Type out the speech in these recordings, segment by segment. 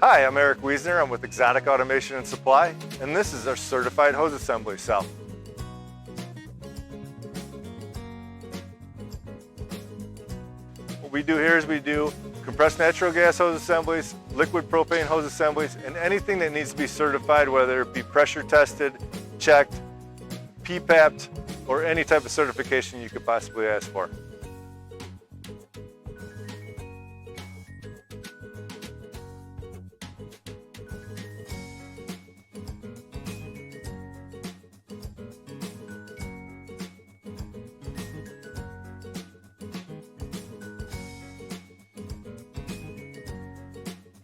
Hi, I'm Eric Wiesner. I'm with Exotic Automation and Supply, and this is our certified hose assembly cell. What we do here is we do compressed natural gas hose assemblies, liquid propane hose assemblies, and anything that needs to be certified, whether it be pressure tested, checked, PPAP'd, or any type of certification you could possibly ask for.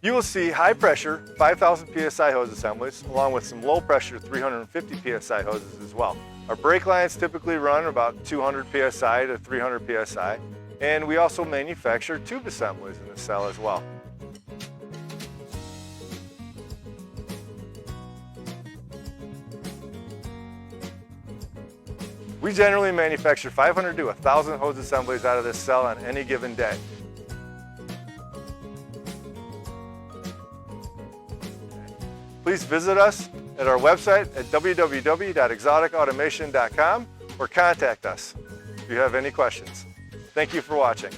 You will see high pressure 5,000 PSI hose assemblies along with some low pressure 350 PSI hoses as well. Our brake lines typically run about 200 PSI to 300 PSI, and we also manufacture tube assemblies in the cell as well. We generally manufacture 500 to 1,000 hose assemblies out of this cell on any given day. Please visit us at our website at www.exoticautomation.com or contact us if you have any questions. Thank you for watching.